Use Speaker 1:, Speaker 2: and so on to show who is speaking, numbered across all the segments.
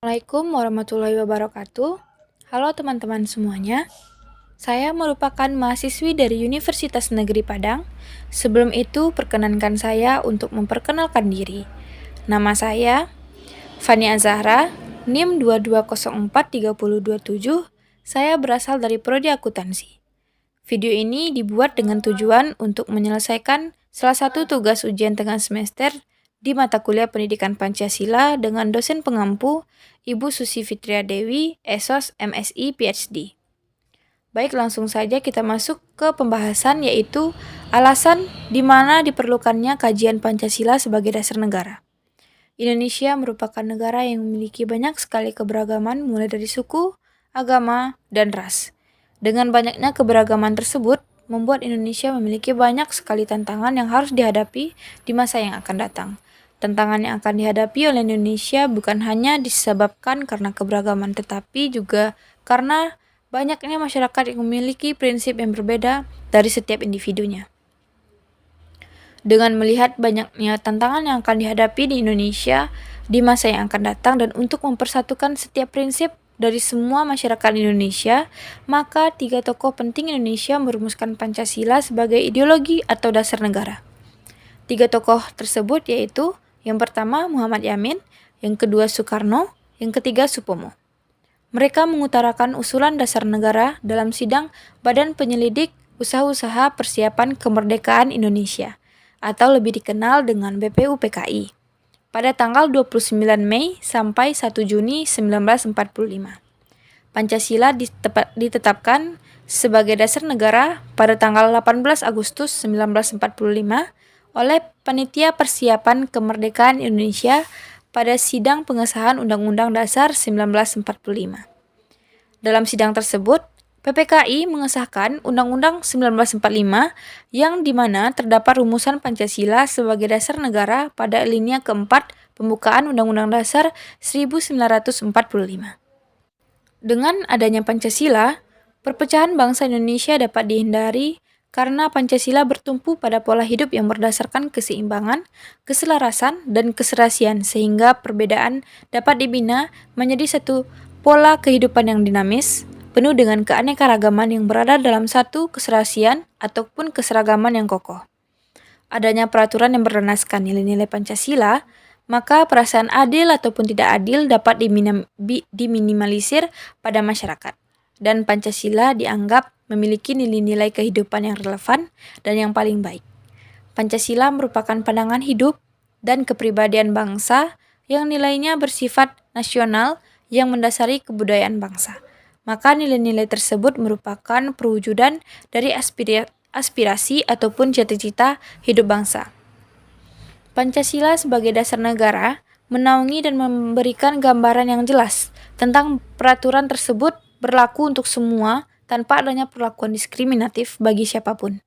Speaker 1: Assalamualaikum warahmatullahi wabarakatuh. Halo teman-teman semuanya, saya merupakan mahasiswi dari Universitas Negeri Padang. Sebelum itu, perkenankan saya untuk memperkenalkan diri. Nama saya Fania Zahra, NIM 22043027. Saya berasal dari Prodi Akuntansi. Video ini dibuat dengan tujuan untuk menyelesaikan salah satu tugas ujian tengah semester di mata kuliah Pendidikan Pancasila dengan dosen pengampu Ibu Susi Fitria Dewi, ESOS MSI PhD. Baik, langsung saja kita masuk ke pembahasan, yaitu alasan di mana diperlukannya kajian Pancasila sebagai dasar negara. Indonesia merupakan negara yang memiliki banyak sekali keberagaman mulai dari suku, agama, dan ras. Dengan banyaknya keberagaman tersebut, membuat Indonesia memiliki banyak sekali tantangan yang harus dihadapi di masa yang akan datang. Tantangan yang akan dihadapi oleh Indonesia bukan hanya disebabkan karena keberagaman, tetapi juga karena banyaknya masyarakat yang memiliki prinsip yang berbeda dari setiap individunya. Dengan melihat banyaknya tantangan yang akan dihadapi di Indonesia di masa yang akan datang dan untuk mempersatukan setiap prinsip dari semua masyarakat Indonesia, maka 3 tokoh penting Indonesia merumuskan Pancasila sebagai ideologi atau dasar negara. 3 tokoh tersebut yaitu yang pertama Muhammad Yamin, yang kedua Soekarno, yang ketiga Supomo. Mereka mengutarakan usulan dasar negara dalam sidang Badan Penyelidik Usaha-Usaha Persiapan Kemerdekaan Indonesia atau lebih dikenal dengan BPUPKI pada tanggal 29 Mei sampai 1 Juni 1945. Pancasila ditetapkan sebagai dasar negara pada tanggal 18 Agustus 1945 oleh Panitia Persiapan Kemerdekaan Indonesia pada sidang pengesahan Undang-Undang Dasar 1945. Dalam sidang tersebut, PPKI mengesahkan Undang-Undang 1945 yang dimana terdapat rumusan Pancasila sebagai dasar negara pada alinea keempat pembukaan Undang-Undang Dasar 1945. Dengan adanya Pancasila, perpecahan bangsa Indonesia dapat dihindari karena Pancasila bertumpu pada pola hidup yang berdasarkan keseimbangan, keselarasan, dan keserasian sehingga perbedaan dapat dibina menjadi satu pola kehidupan yang dinamis, penuh dengan keanekaragaman yang berada dalam satu keserasian ataupun keseragaman yang kokoh. Adanya peraturan yang berdasarkan nilai-nilai Pancasila, maka perasaan adil ataupun tidak adil dapat diminimalisir pada masyarakat. Dan Pancasila dianggap memiliki nilai-nilai kehidupan yang relevan dan yang paling baik. Pancasila merupakan pandangan hidup dan kepribadian bangsa yang nilainya bersifat nasional yang mendasari kebudayaan bangsa. Maka nilai-nilai tersebut merupakan perwujudan dari aspirasi ataupun cita-cita hidup bangsa. Pancasila sebagai dasar negara menaungi dan memberikan gambaran yang jelas tentang peraturan tersebut berlaku untuk semua tanpa adanya perlakuan diskriminatif bagi siapapun.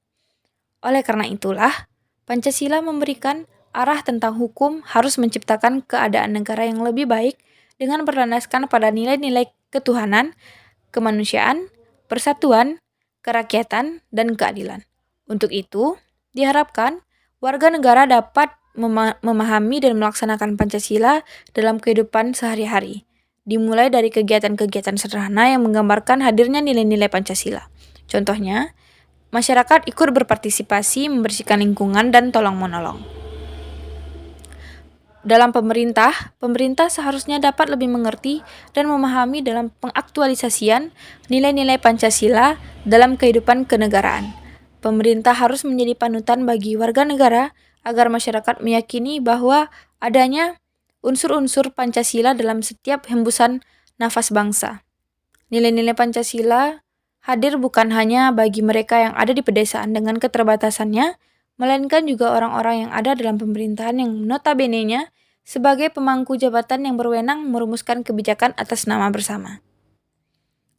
Speaker 1: Oleh karena itulah, Pancasila memberikan arah tentang hukum harus menciptakan keadaan negara yang lebih baik dengan berlandaskan pada nilai-nilai ketuhanan, kemanusiaan, persatuan, kerakyatan, dan keadilan. Untuk itu, diharapkan warga negara dapat memahami dan melaksanakan Pancasila dalam kehidupan sehari-hari, dimulai dari kegiatan-kegiatan sederhana yang menggambarkan hadirnya nilai-nilai Pancasila. Contohnya, masyarakat ikut berpartisipasi membersihkan lingkungan dan tolong-menolong. Dalam pemerintah seharusnya dapat lebih mengerti dan memahami dalam pengaktualisasian nilai-nilai Pancasila dalam kehidupan kenegaraan. Pemerintah harus menjadi panutan bagi warga negara agar masyarakat meyakini bahwa adanya unsur-unsur Pancasila dalam setiap hembusan nafas bangsa. Nilai-nilai Pancasila hadir bukan hanya bagi mereka yang ada di pedesaan dengan keterbatasannya, melainkan juga orang-orang yang ada dalam pemerintahan yang notabene-nya sebagai pemangku jabatan yang berwenang merumuskan kebijakan atas nama bersama.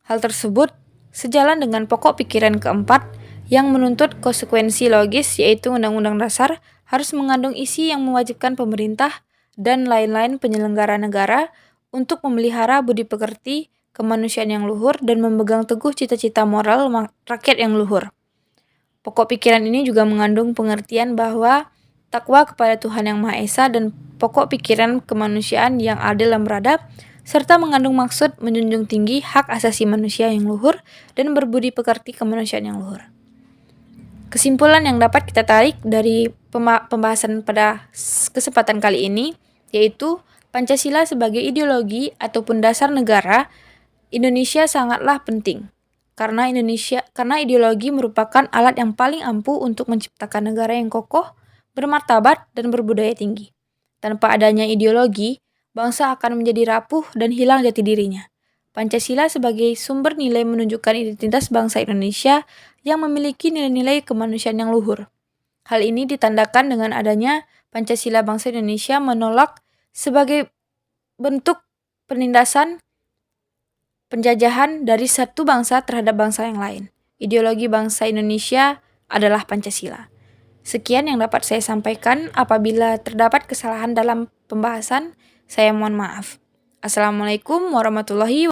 Speaker 1: Hal tersebut sejalan dengan pokok pikiran keempat yang menuntut konsekuensi logis, yaitu Undang-Undang Dasar harus mengandung isi yang mewajibkan pemerintah dan lain-lain penyelenggara negara untuk memelihara budi pekerti, kemanusiaan yang luhur, dan memegang teguh cita-cita moral rakyat yang luhur. Pokok pikiran ini juga mengandung pengertian bahwa takwa kepada Tuhan Yang Maha Esa dan pokok pikiran kemanusiaan yang adil dan beradab, serta mengandung maksud menjunjung tinggi hak asasi manusia yang luhur dan berbudi pekerti kemanusiaan yang luhur. Kesimpulan yang dapat kita tarik dari pembahasan pada kesempatan kali ini yaitu Pancasila sebagai ideologi ataupun dasar negara Indonesia sangatlah penting. Karena ideologi merupakan alat yang paling ampuh untuk menciptakan negara yang kokoh, bermartabat, dan berbudaya tinggi. Tanpa adanya ideologi, bangsa akan menjadi rapuh dan hilang jati dirinya. Pancasila sebagai sumber nilai menunjukkan identitas bangsa Indonesia yang memiliki nilai-nilai kemanusiaan yang luhur. Hal ini ditandakan dengan adanya Pancasila bangsa Indonesia menolak sebagai bentuk penindasan penjajahan dari satu bangsa terhadap bangsa yang lain. Ideologi bangsa Indonesia adalah Pancasila. Sekian yang dapat saya sampaikan. Apabila terdapat kesalahan dalam pembahasan, saya mohon maaf. Assalamualaikum warahmatullahi wabarakatuh.